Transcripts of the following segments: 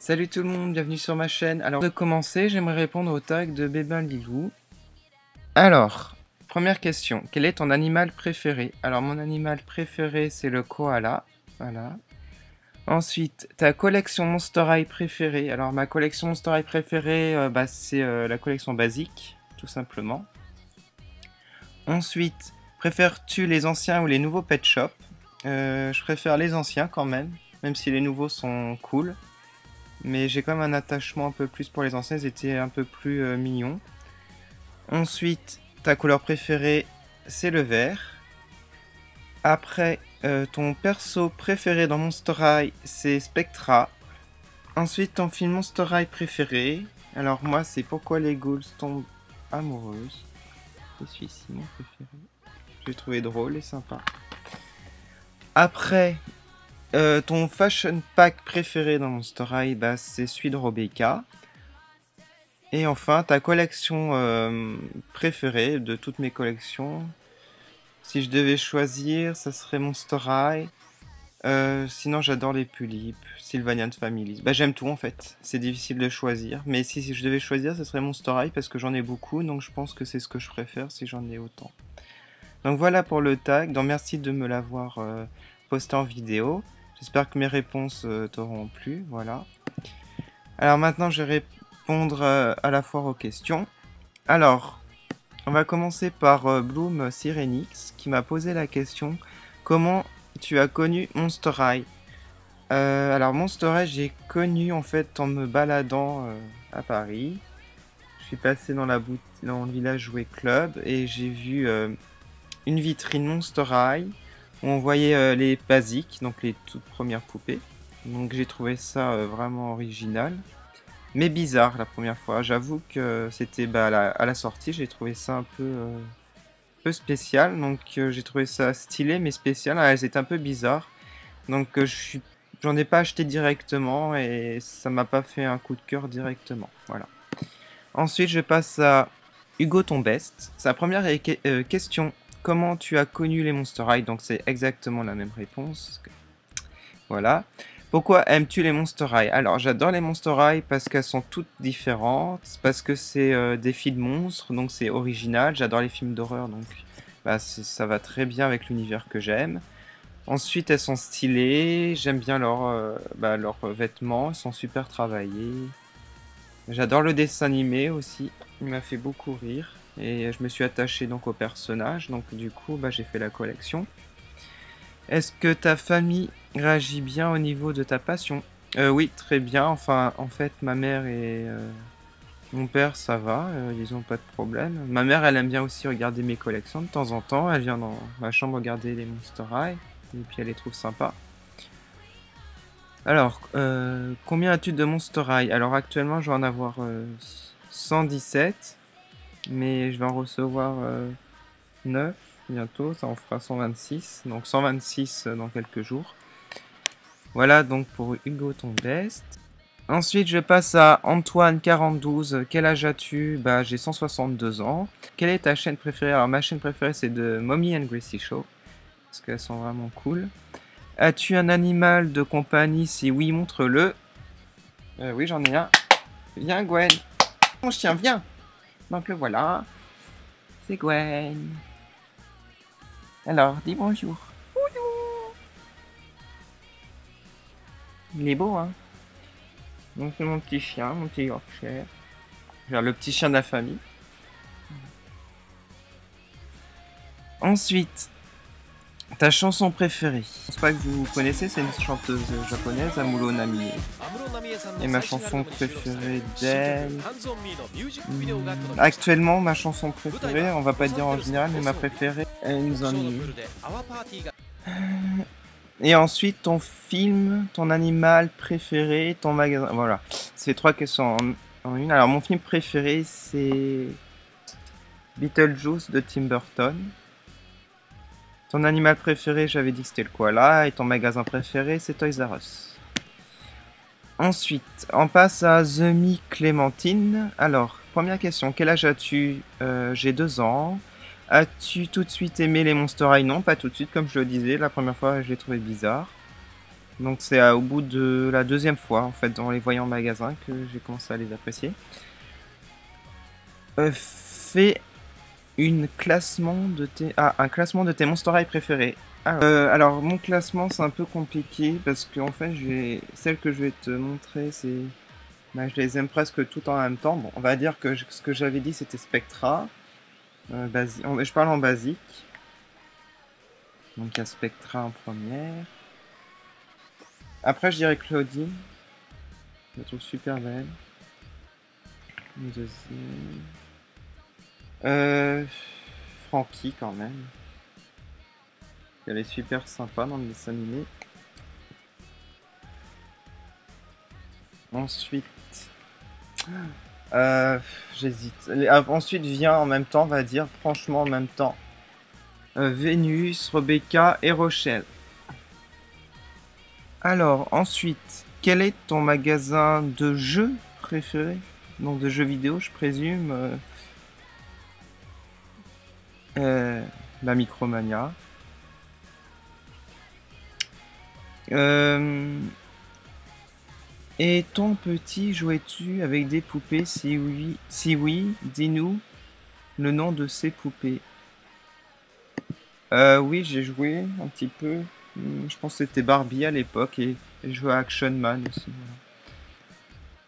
Salut tout le monde, bienvenue sur ma chaîne. Alors, de commencer, j'aimerais répondre au tag de Bébin Lilou. Alors, première question, quel est ton animal préféré? Alors, mon animal préféré, c'est le koala. Voilà. Ensuite, ta collection Monster High préférée. Alors, ma collection Monster High préférée, c'est la collection basique, tout simplement. Ensuite, préfères-tu les anciens ou les nouveaux Pet Shop? Je préfère les anciens quand même si les nouveaux sont cool. Mais j'ai quand même un attachement un peu plus pour les anciens, ils étaient un peu plus mignons. Ensuite, ta couleur préférée, c'est le vert. Après, ton perso préféré dans Monster High, c'est Spectra. Ensuite, ton film Monster High préféré. Alors moi, c'est Pourquoi les ghouls tombent amoureuses. C'est celui-ci mon préféré. J'ai trouvé drôle et sympa. Après, ton fashion pack préféré dans Monster High, c'est celui de Rebecca. Et enfin, ta collection préférée de toutes mes collections. Si je devais choisir, ça serait Monster High. Sinon, j'adore les Tulip, Sylvanian Families. J'aime tout en fait. C'est difficile de choisir. Mais si je devais choisir, ce serait Monster High parce que j'en ai beaucoup. Donc je pense que c'est ce que je préfère si j'en ai autant. Donc voilà pour le tag. Donc merci de me l'avoir posté en vidéo. J'espère que mes réponses t'auront plu. Voilà. Alors maintenant, je vais répondre à la fois aux questions. Alors, on va commencer par Bloom Sirenix qui m'a posé la question: comment tu as connu Monster High? Alors Monster High, j'ai connu en fait en me baladant à Paris. Je suis passé dans le village jouet club et j'ai vu une vitrine Monster High où on voyait les basiques, donc les toutes premières poupées. Donc j'ai trouvé ça vraiment original. Mais bizarre la première fois, j'avoue que c'était à la sortie, j'ai trouvé ça un peu spécial, donc j'ai trouvé ça stylé mais spécial, c'était un peu bizarre, donc j'en ai pas acheté directement et ça m'a pas fait un coup de cœur directement, voilà. Ensuite je passe à Hugo Ton Best, sa première question: comment tu as connu les Monster High? Donc c'est exactement la même réponse, voilà. Pourquoi aimes-tu les Monster High? Alors j'adore les Monster High parce qu'elles sont toutes différentes, parce que c'est des films monstres, donc c'est original. J'adore les films d'horreur, donc ça va très bien avec l'univers que j'aime. Ensuite elles sont stylées, j'aime bien leurs vêtements, ils sont super travaillés. J'adore le dessin animé aussi, il m'a fait beaucoup rire. Et je me suis attaché donc au personnage, donc du coup j'ai fait la collection. Est-ce que ta famille réagit bien au niveau de ta passion? Oui, très bien. Enfin, en fait, ma mère et mon père, ça va. Ils ont pas de problème. Ma mère, elle aime bien aussi regarder mes collections de temps en temps. Elle vient dans ma chambre regarder les Monster High. Et puis, elle les trouve sympas. Alors, combien as-tu de Monster High? Alors, actuellement, je vais en avoir 117. Mais je vais en recevoir 9 bientôt. Ça en fera 126. Donc, 126 dans quelques jours. Voilà donc pour Hugo Ton Best. Ensuite, je passe à Antoine42. Quel âge as-tu? J'ai 162 ans. Quelle est ta chaîne préférée? Alors, ma chaîne préférée, c'est de Mommy and Gracie Show. Parce qu'elles sont vraiment cool. As-tu un animal de compagnie? Si oui, montre-le. Oui, j'en ai un. Viens, Gwen. Mon chien, viens. Donc, le voilà. C'est Gwen. Alors, dis bonjour. Il est beau, hein? Donc c'est mon petit chien, mon petit Yorkshire. Le petit chien de la famille. Ensuite, ta chanson préférée. Je pense pas que vous connaissez, c'est une chanteuse japonaise, Amuro Namie. Et ma chanson préférée d'elle... Actuellement, ma chanson préférée, on va pas dire en général, mais ma préférée est Nzoni. Et ensuite, ton film, ton animal préféré, ton magasin... Voilà, c'est 3 questions en une. Alors, mon film préféré, c'est Beetlejuice de Tim Burton. Ton animal préféré, j'avais dit que c'était le koala. Et ton magasin préféré, c'est Toys R Us. Ensuite, on passe à The Me Clémentine. Alors, première question, quel âge as-tu? J'ai 2 ans. As-tu tout de suite aimé les Monster High? Non, pas tout de suite, comme je le disais. La première fois, je l'ai trouvé bizarre. Donc c'est au bout de la deuxième fois, en fait, dans les voyants en magasin, que j'ai commencé à les apprécier. Fais un classement de tes Monster High préférés. Alors, mon classement, c'est un peu compliqué parce que en fait, celle que je vais te montrer, bah, je les aime presque toutes en même temps. Bon, on va dire que ce que j'avais dit, c'était Spectra. Je parle en basique. Donc, il y a Spectra en première. Après, je dirais Claudine. Je la trouve super belle. Une deuxième. Frankie, quand même. Elle est super sympa dans le dessin animé. Ensuite, j'hésite. Ensuite vient en même temps, on va dire, franchement en même temps, Vénus, Rebecca et Rochelle. Alors, ensuite, quel est ton magasin de jeux préféré? Donc de jeux vidéo, je présume. La Micromania. Et ton petit, jouais-tu avec des poupées? Si oui, dis-nous le nom de ces poupées. Oui, j'ai joué un petit peu. Je pense que c'était Barbie à l'époque et je jouais à Action Man aussi. Voilà.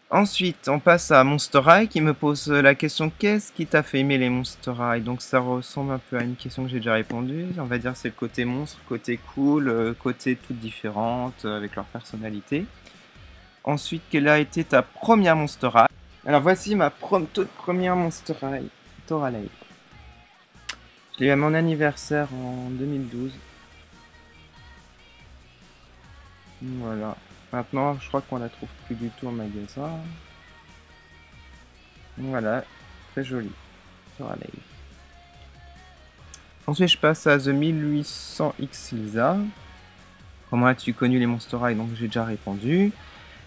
Ensuite, on passe à Monster High qui me pose la question qu'est-ce qui t'a fait aimer les Monster High? Donc ça ressemble un peu à une question que j'ai déjà répondu. On va dire c'est le côté monstre, côté cool, côté toutes différentes avec leur personnalité. Ensuite, quelle a été ta première Monster High? Alors voici ma toute première Monster High, Toralei. Je l'ai eu à mon anniversaire en 2012. Voilà. Maintenant, je crois qu'on la trouve plus du tout en magasin. Voilà, très joli. Toralei. Ensuite, je passe à The 1800X Lisa. Comment as-tu connu les Monster High? Donc, j'ai déjà répondu.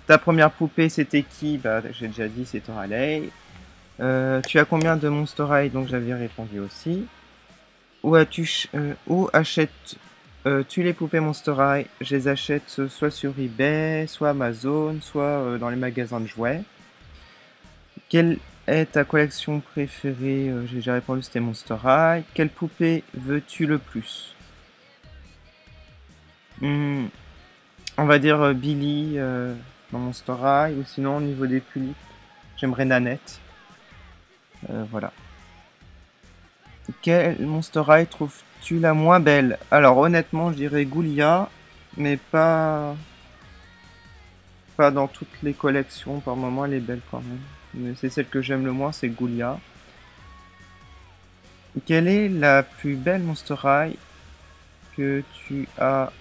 Ta première poupée, c'était qui? Bah, j'ai déjà dit, c'est Toralei. Tu as combien de Monster High? Donc, j'avais répondu aussi. Où achètes-tu les poupées Monster High? Je les achète soit sur eBay, soit Amazon, soit dans les magasins de jouets. Quelle est ta collection préférée? J'ai déjà répondu, c'était Monster High. Quelle poupée veux-tu le plus? On va dire Billy dans Monster High, ou sinon au niveau des tulipes, j'aimerais Nanette. Voilà. Quelle Monster High trouves-tu la moins belle? Alors honnêtement, je dirais Goulia, mais pas dans toutes les collections. Par moment, elle est belle quand même. Mais c'est celle que j'aime le moins, c'est Goulia. Quelle est la plus belle Monster High que tu as?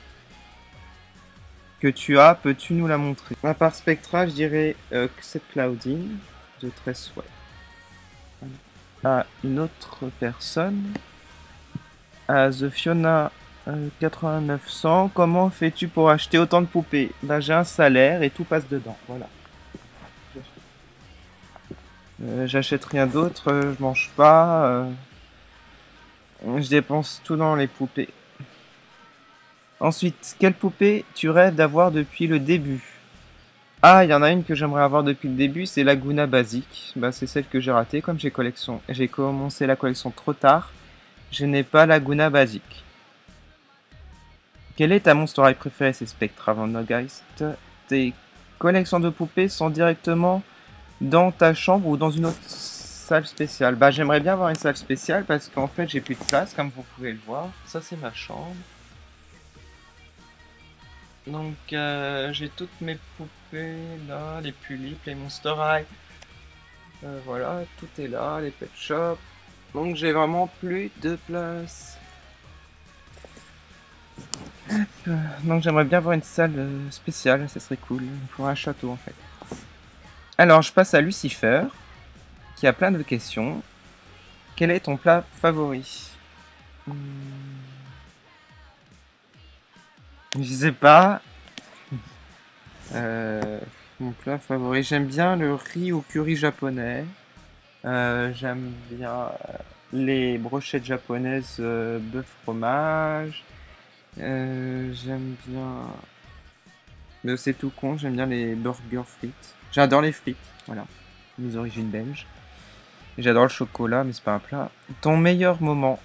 Peux-tu nous la montrer? À part Spectra, je dirais cette Cloudine de Tressway. À une autre personne. À The Fiona 8900, comment fais-tu pour acheter autant de poupées? Bah, j'ai un salaire et tout passe dedans, voilà. J'achète rien d'autre, je mange pas, je dépense tout dans les poupées. Ensuite, quelle poupée tu rêves d'avoir depuis le début? Ah, il y en a une que j'aimerais avoir depuis le début, c'est Laguna Basique. Bah, c'est celle que j'ai ratée, comme j'ai commencé la collection trop tard. Je n'ai pas Laguna Basique. Quelle est ta Monster High préférée? C'est Spectra Van Geist. Tes collections de poupées sont directement dans ta chambre ou dans une autre salle spéciale? Bah, j'aimerais bien avoir une salle spéciale parce qu'en fait j'ai plus de place comme vous pouvez le voir. Ça c'est ma chambre. Donc j'ai toutes mes poupées là, les Pulip, les Monster High. Voilà, tout est là, les Pet Shop. Donc j'ai vraiment plus de place. Donc j'aimerais bien avoir une salle spéciale, ça serait cool, pour un château en fait. Alors je passe à Lucifer, qui a plein de questions. Quel est ton plat favori? Je sais pas. Mon plat favori, j'aime bien le riz au curry japonais. J'aime bien les brochettes japonaises bœuf fromage. J'aime bien Mais c'est tout con, j'aime bien les burgers frites. J'adore les frites, voilà. Mes origines belges. J'adore le chocolat, mais c'est pas un plat. Ton meilleur moment?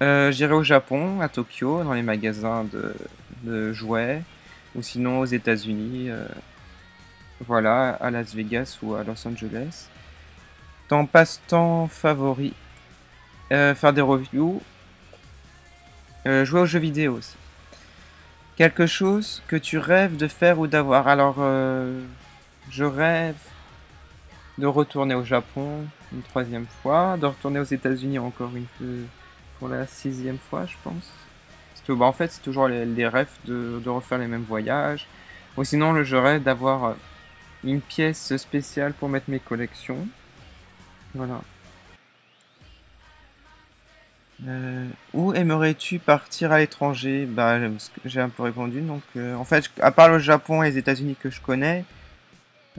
J'irai au Japon, à Tokyo, dans les magasins de jouets. Ou sinon aux États-Unis, voilà, à Las Vegas ou à Los Angeles. Ton passe-temps favori? Faire des reviews. Jouer aux jeux vidéo aussi. Quelque chose que tu rêves de faire ou d'avoir. Alors, je rêve de retourner au Japon une 3e fois, de retourner aux États-Unis encore une fois pour la 6e fois, je pense. Parce que, bah, en fait, c'est toujours les rêves de refaire les mêmes voyages. Ou sinon, je rêve d'avoir une pièce spéciale pour mettre mes collections. Voilà. Où aimerais-tu partir à l'étranger? Bah, j'ai un peu répondu. Donc, en fait, à part le Japon et les États-Unis que je connais,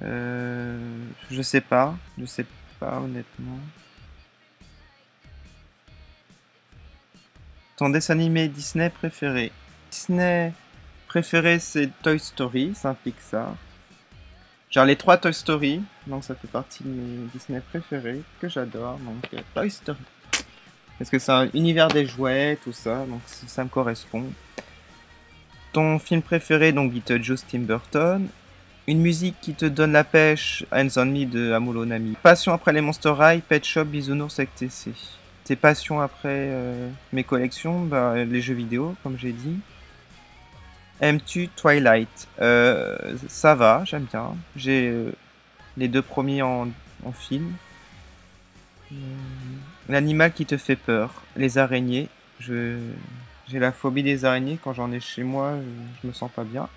je sais pas. Je sais pas, honnêtement. Ton dessin animé Disney préféré? Disney préféré, c'est Toy Story, c'est un Pixar. Genre les 3 Toy Story, donc ça fait partie de mes Disney préférés que j'adore. Donc, Toy Story. Parce que c'est un univers des jouets, tout ça, donc ça me correspond. Ton film préféré, donc Beetlejuice, Tim Burton. Une musique qui te donne la pêche, Hands on Me de Amulo Nami. Passion après les Monster High, Pet Shop, Bisounours avec TC. Tes passions après mes collections, bah, les jeux vidéo, comme j'ai dit. Aimes-tu Twilight? Ça va, j'aime bien. J'ai les 2 premiers en film. L'animal qui te fait peur? Les araignées. J'ai la phobie des araignées. Quand j'en ai chez moi, je me sens pas bien.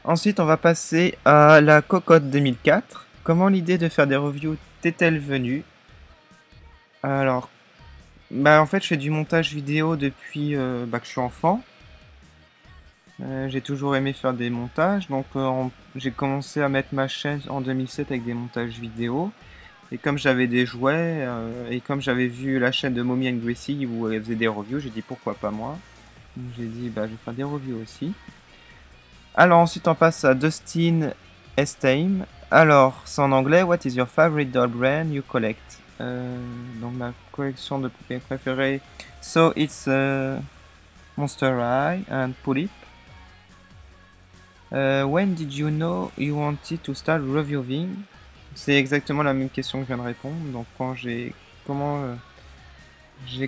Ensuite, on va passer à la cocotte 2004. Comment l'idée de faire des reviews t'est-elle venue? Alors, bah en fait, je fais du montage vidéo depuis que je suis enfant. J'ai toujours aimé faire des montages, donc j'ai commencé à mettre ma chaîne en 2007 avec des montages vidéo. Et comme j'avais des jouets, et comme j'avais vu la chaîne de Mommy and Gracie où elle faisait des reviews, j'ai dit pourquoi pas moi. Donc j'ai dit bah je vais faire des reviews aussi. Alors ensuite on passe à Dustin Estame. Alors c'est en anglais. What is your favorite doll brand you collect? Donc ma collection de poupées préférées. So it's Monster High and Polyp. When did you know you wanted to start reviewing? C'est exactement la même question que je viens de répondre. Donc quand j'ai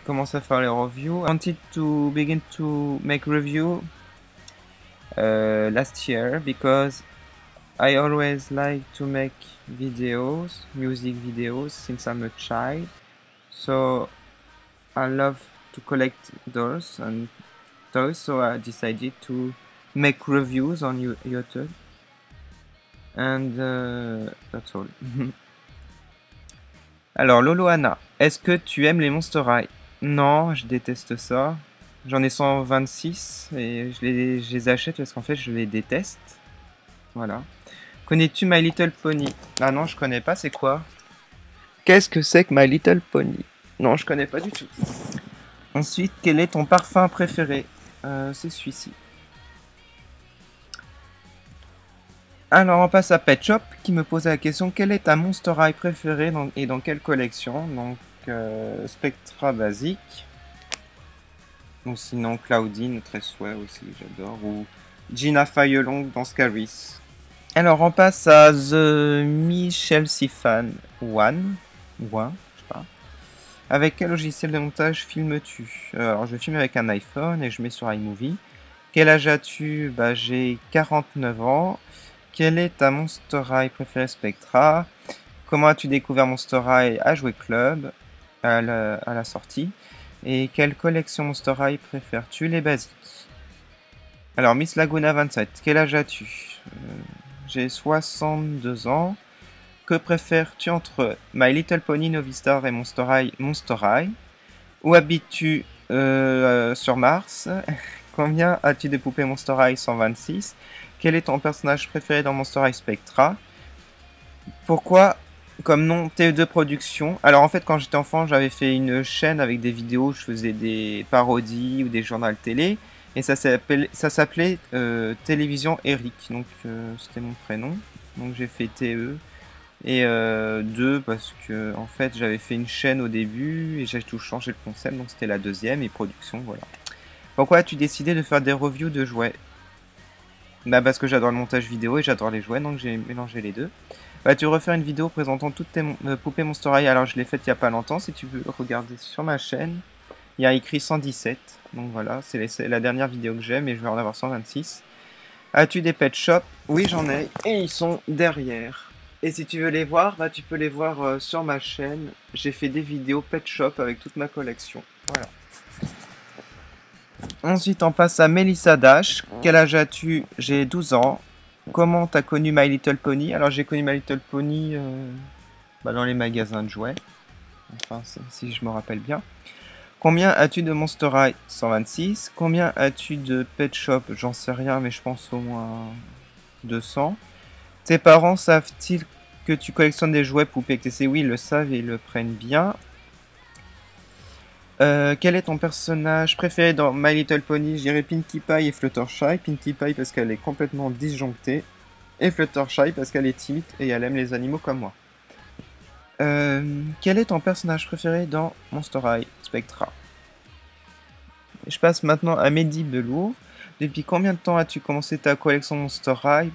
commencé à faire les reviews. I wanted to begin to make review last year because I always like to make videos, music videos since I'm a child. So I love to collect dolls and toys. So I decided to make reviews on YouTube. And that's all. Alors, Loloana, est-ce que tu aimes les Monster High? Non, je déteste ça. J'en ai 126 et je les achète parce qu'en fait, je les déteste. Voilà. Connais-tu My Little Pony? Ah non, je connais pas, c'est quoi? Qu'est-ce que c'est que My Little Pony? Non, je connais pas du tout. Ensuite, quel est ton parfum préféré? C'est celui-ci. Alors on passe à Pet Shop qui me posait la question quel est ta Monster High préférée et dans quelle collection? Donc Spectra basique. Ou sinon Claudine, très souhait aussi, j'adore. Ou Gina Fayelong dans Scaris. Alors on passe à The Michel Sifan One. Je sais pas. Avec quel logiciel de montage filmes-tu? Alors je filme avec un iPhone et je mets sur iMovie. Quel âge as-tu? Bah j'ai 49 ans. Quelle est ta Monster High préférée Spectra? Comment as-tu découvert Monster High à Jouer Club à la sortie? Et quelle collection Monster High préfères-tu? Les basiques. Alors Miss Laguna 27, quel âge as-tu? J'ai 62 ans. Que préfères-tu entre My Little Pony, Novistar et Monster High? Où habites-tu sur Mars? Combien as-tu de poupées Monster High 126? Quel est ton personnage préféré dans Monster High Spectra? Pourquoi comme nom TE2 Productions? Alors en fait quand j'étais enfant j'avais fait une chaîne avec des vidéos, je faisais des parodies ou des journaux télé. Et ça s'appelait Télévision Eric, donc c'était mon prénom. Donc j'ai fait TE. Et 2 parce que en fait j'avais fait une chaîne au début et j'ai tout changé le concept, donc c'était la deuxième et production, voilà. Pourquoi as-tu décidé de faire des reviews de jouets? Bah parce que j'adore le montage vidéo et j'adore les jouets, donc j'ai mélangé les deux. Bah tu refaire une vidéo présentant toutes tes poupées Monster High. Alors je l'ai faite il y a pas longtemps, si tu veux regarder sur ma chaîne, il y a écrit 117, donc voilà, c'est la dernière vidéo que j'ai, mais je vais en avoir 126. As-tu des pet shops? Oui, j'en ai, et ils sont derrière. Et si tu veux les voir, bah, tu peux les voir sur ma chaîne. J'ai fait des vidéos pet shop avec toute ma collection. Voilà. Ensuite, on passe à Melissa Dash. Quel âge as-tu? J'ai 12 ans. Comment t'as connu My Little Pony? Alors, j'ai connu My Little Pony bah, dans les magasins de jouets. Enfin, si je me rappelle bien. Combien as-tu de Monster High? 126. Combien as-tu de Pet Shop? J'en sais rien, mais je pense au moins 200. Tes parents savent-ils que tu collectionnes des jouets poupées TC? Oui, ils le savent et ils le prennent bien. Quel est ton personnage préféré dans My Little Pony? Je dirais Pinkie Pie et Fluttershy. Pinkie Pie parce qu'elle est complètement disjonctée. Et Fluttershy parce qu'elle est timide et elle aime les animaux comme moi. Quel est ton personnage préféré dans Monster High Spectra? Je passe maintenant à Mehdi Belour. Depuis combien de temps as-tu commencé ta collection Monster High?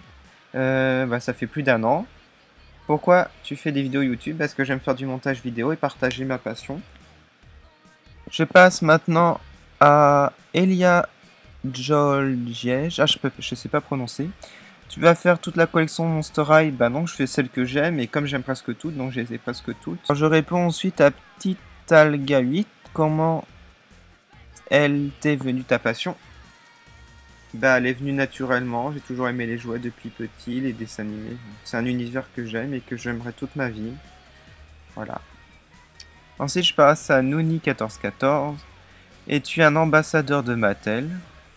Bah, ça fait plus d'un an. Pourquoi tu fais des vidéos YouTube? Parce que j'aime faire du montage vidéo et partager ma passion. Je passe maintenant à Elia Jolgiej. Ah, je sais pas prononcer. Tu vas faire toute la collection Monster High? Bah non, je fais celle que j'aime et comme j'aime presque toutes, donc je les ai presque toutes. Alors, je réponds ensuite à Petit Alga 8. Comment elle t'est venue ta passion? Bah, elle est venue naturellement. J'ai toujours aimé les jouets depuis petit, les dessins animés. C'est un univers que j'aime et que j'aimerais toute ma vie. Voilà. Ensuite, je passe à Nouni1414. Es-tu un ambassadeur de Mattel,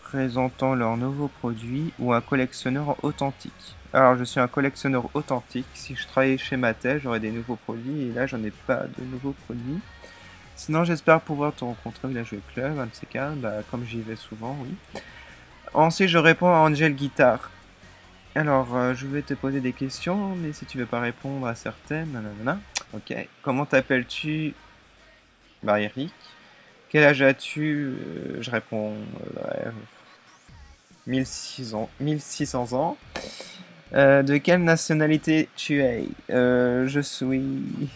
présentant leurs nouveaux produits, ou un collectionneur authentique? Alors, je suis un collectionneur authentique. Si je travaillais chez Mattel, j'aurais des nouveaux produits, et là, j'en ai pas de nouveaux produits. Sinon, j'espère pouvoir te rencontrer au Village Club, un de ces cas, bah, comme j'y vais souvent, oui. Ensuite, je réponds à Angel Guitar. Alors, je vais te poser des questions, mais si tu veux pas répondre à certaines, nanana. Ok. Comment t'appelles-tu? Bah, Eric. Quel âge as-tu? Je réponds 1600 ans. De quelle nationalité tu es? Je suis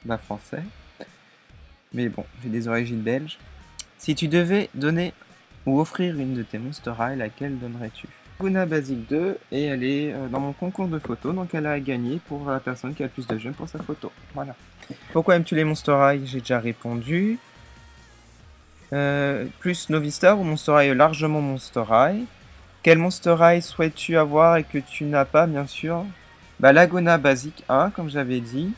bah, français. Mais bon, j'ai des origines belges. Si tu devais donner ou offrir une de tes Monster High, laquelle donnerais-tu? Guna Basic 2 et elle est dans mon concours de photos, donc elle a gagné pour la personne qui a le plus de j'aime pour sa photo. Voilà. Pourquoi aimes-tu les Monster High? J'ai déjà répondu. Plus Novistar ou Monster High? Largement Monster High. Quel Monster High souhaites-tu avoir et que tu n'as pas, bien sûr? Bah, Laguna Basic 1, comme j'avais dit.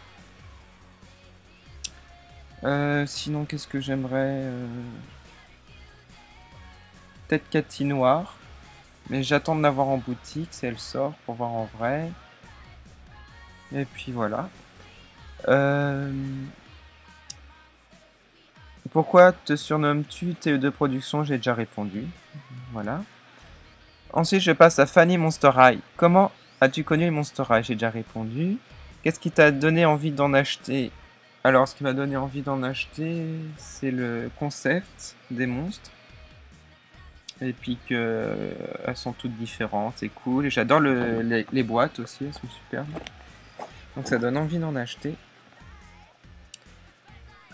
Sinon, qu'est-ce que j'aimerais? Peut-être Cathy Noir. Mais j'attends de l'avoir en boutique si elle sort pour voir en vrai. Et puis voilà. Pourquoi te surnommes-tu TE2 Production? J'ai déjà répondu. Voilà. Ensuite, je passe à Fanny Monster High. Comment as-tu connu les Monster High? J'ai déjà répondu. Qu'est-ce qui t'a donné envie d'en acheter? Alors, ce qui m'a donné envie d'en acheter, c'est le concept des monstres. Et puis que elles sont toutes différentes et cool. Et j'adore les boîtes aussi, elles sont superbes. Donc ça donne envie d'en acheter.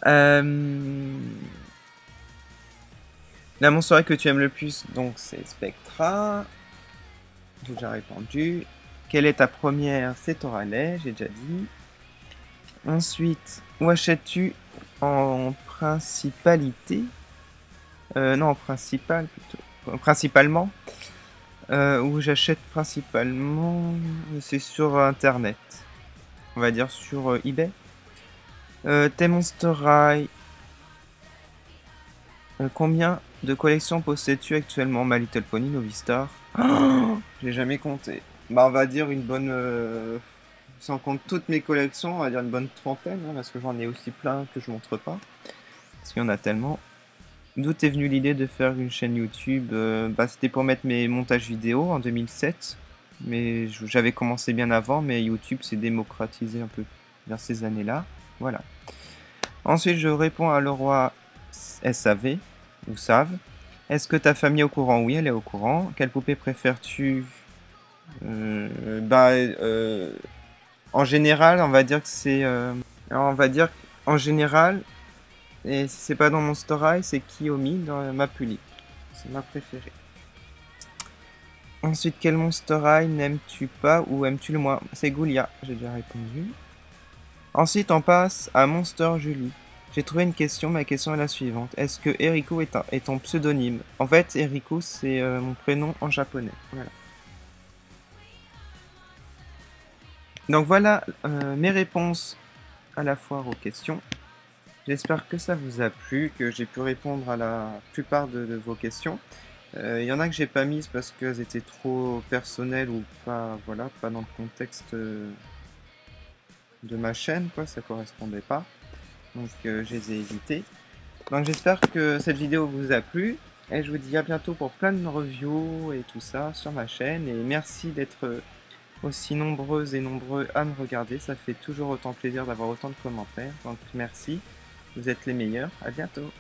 La Monster High que tu aimes le plus, donc c'est Spectra. J'ai déjà répondu. Quelle est ta première? C'est Toralay, j'ai déjà dit. Ensuite, où achètes-tu en principalité? Non, en principal plutôt. Principalement. Où j'achète principalement, c'est sur internet. On va dire sur eBay. Tes Monster High. Combien de collections possèdes-tu actuellement? My Little Pony, Novistar. Oh, j'ai jamais compté. Bah, on va dire une bonne. Si on compte toutes mes collections, on va dire une bonne trentaine, hein, parce que j'en ai aussi plein que je montre pas. Parce qu'il y en a tellement. D'où est venue l'idée de faire une chaîne YouTube? Bah, c'était pour mettre mes montages vidéo en 2007, mais j'avais commencé bien avant, mais YouTube s'est démocratisé un peu vers ces années-là. Voilà. Ensuite, je réponds à Leroy SAV, ou SAV. Est-ce que ta famille est au courant? Oui, elle est au courant. Quelle poupée préfères-tu? Bah, en général, on va dire que c'est... alors, on va dire qu'en général, et si c'est pas dans Monster High, c'est Kiyomi dans Mapuli. C'est ma préférée. Ensuite, quel Monster High n'aimes-tu pas ou aimes-tu le moins? C'est Goulia, j'ai déjà répondu. Ensuite, on passe à Monster Julie. J'ai trouvé une question, ma question est la suivante. Est-ce que Eriko est ton pseudonyme? En fait, Eriko, c'est mon prénom en japonais. Voilà. Donc voilà mes réponses à la fois aux questions. J'espère que ça vous a plu, que j'ai pu répondre à la plupart de vos questions. Il y en a que j'ai pas mises parce qu'elles étaient trop personnelles ou pas, voilà, pas dans le contexte de ma chaîne, quoi, ça correspondait pas. Donc je les ai évitées. Donc j'espère que cette vidéo vous a plu. Et je vous dis à bientôt pour plein de reviews et tout ça sur ma chaîne. Et merci d'être aussi nombreuses et nombreux à me regarder. Ça fait toujours autant plaisir d'avoir autant de commentaires. Donc merci, vous êtes les meilleurs. À bientôt.